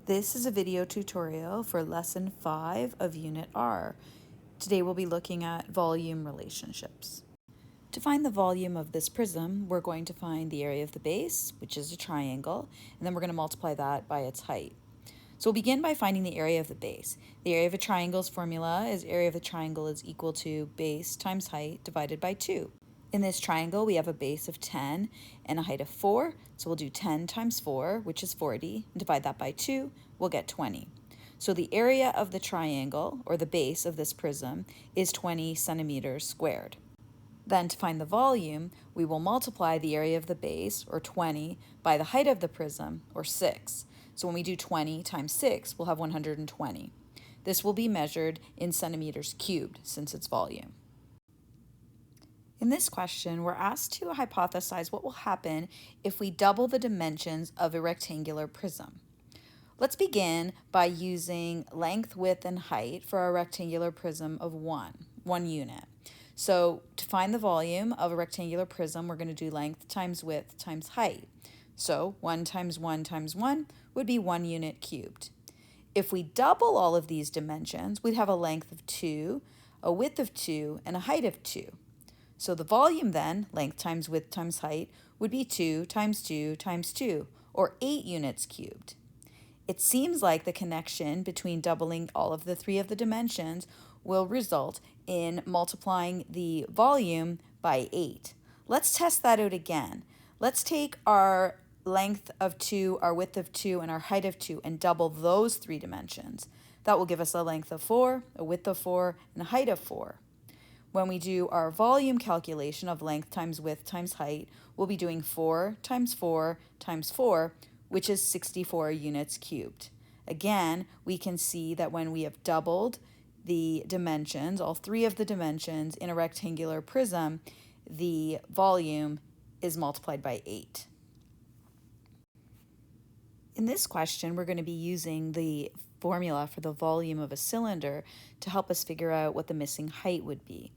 This is a video tutorial for Lesson 5 of Unit R. Today we'll be looking at volume relationships. To find the volume of this prism, we're going to find the area of the base, which is a triangle, and then we're going to multiply that by its height. So we'll begin by finding the area of the base. The area of a triangle's formula is area of the triangle is equal to base times height divided by 2. In this triangle, we have a base of 10 and a height of 4, so we'll do 10 times 4, which is 40, and divide that by 2, we'll get 20. So the area of the triangle, or the base of this prism, is 20 centimeters squared. Then to find the volume, we will multiply the area of the base, or 20, by the height of the prism, or 6. So when we do 20 times 6, we'll have 120. This will be measured in centimeters cubed, since it's volume. In this question, we're asked to hypothesize what will happen if we double the dimensions of a rectangular prism. Let's begin by using length, width, and height for our rectangular prism of one unit. So to find the volume of a rectangular prism, we're going to do length times width times height. So 1 times 1 times 1 would be 1 unit cubed. If we double all of these dimensions, we'd have a length of 2, a width of 2, and a height of 2. So the volume then, length times width times height, would be 2 times 2 times 2, or 8 units cubed. It seems like the connection between doubling all of the 3 of the dimensions will result in multiplying the volume by 8. Let's test that out again. Let's take our length of 2, our width of 2, and our height of 2 and double those 3 dimensions. That will give us a length of 4, a width of 4, and a height of 4. When we do our volume calculation of length times width times height, we'll be doing 4 times 4 times 4, which is 64 units cubed. Again, we can see that when we have doubled the dimensions, all 3 of the dimensions in a rectangular prism, the volume is multiplied by 8. In this question, we're going to be using the formula for the volume of a cylinder to help us figure out what the missing height would be.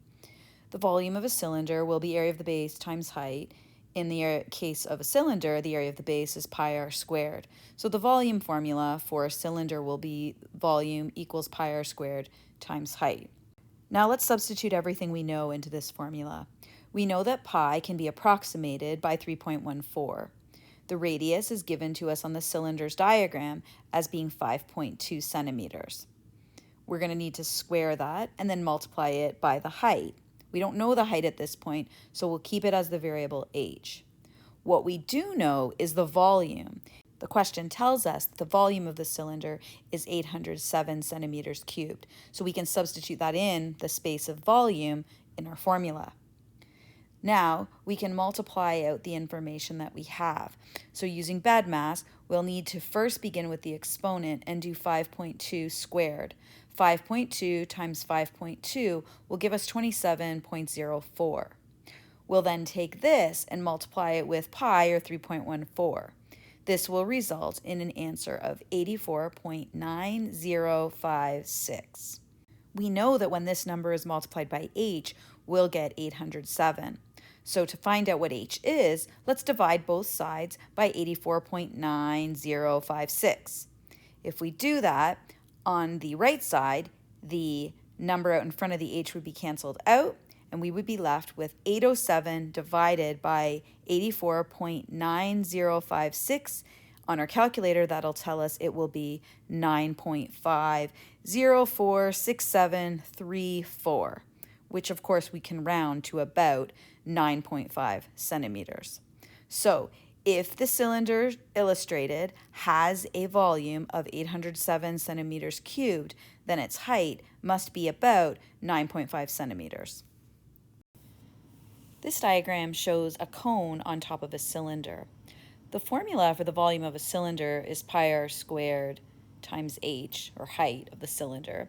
The volume of a cylinder will be area of the base times height. In the case of a cylinder, the area of the base is pi r squared. So the volume formula for a cylinder will be volume equals pi r squared times height. Now let's substitute everything we know into this formula. We know that pi can be approximated by 3.14. The radius is given to us on the cylinder's diagram as being 5.2 centimeters. We're going to need to square that and then multiply it by the height. We don't know the height at this point, so we'll keep it as the variable h. What we do know is the volume. The question tells us that the volume of the cylinder is 807 centimeters cubed, so we can substitute that in the space of volume in our formula. Now, we can multiply out the information that we have. So using BEDMAS, we'll need to first begin with the exponent and do 5.2 squared. 5.2 times 5.2 will give us 27.04. We'll then take this and multiply it with pi, or 3.14. This will result in an answer of 84.9056. We know that when this number is multiplied by h, we'll get 807. So to find out what h is, let's divide both sides by 84.9056. If we do that, on the right side, the number out in front of the h would be canceled out, and we would be left with 807 divided by 84.9056. On our calculator, that'll tell us it will be 9.5046734, which of course we can round to about 9.5 centimeters. So if the cylinder illustrated has a volume of 807 centimeters cubed, then its height must be about 9.5 centimeters. This diagram shows a cone on top of a cylinder. The formula for the volume of a cylinder is pi r squared times h, or height of the cylinder,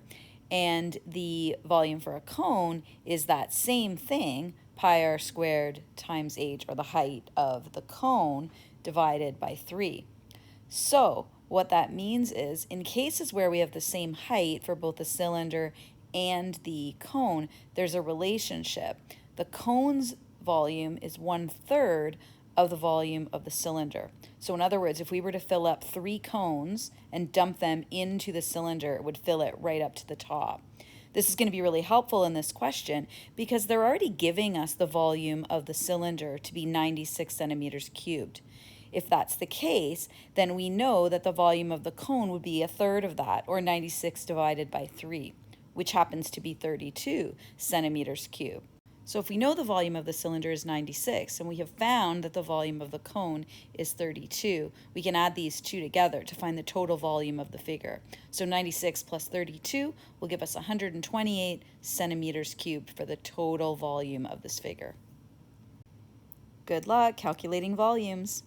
and the volume for a cone is that same thing, pi r squared times h, or the height of the cone, divided by 3. So what that means is, in cases where we have the same height for both the cylinder and the cone, there's a relationship. The cone's volume is 1/3 of the volume of the cylinder. So in other words, if we were to fill up 3 cones and dump them into the cylinder, it would fill it right up to the top. This is going to be really helpful in this question because they're already giving us the volume of the cylinder to be 96 centimeters cubed. If that's the case, then we know that the volume of the cone would be a third of that, or 96 divided by 3, which happens to be 32 centimeters cubed. So if we know the volume of the cylinder is 96 and we have found that the volume of the cone is 32, we can add these two together to find the total volume of the figure. So 96 plus 32 will give us 128 centimeters cubed for the total volume of this figure. Good luck calculating volumes.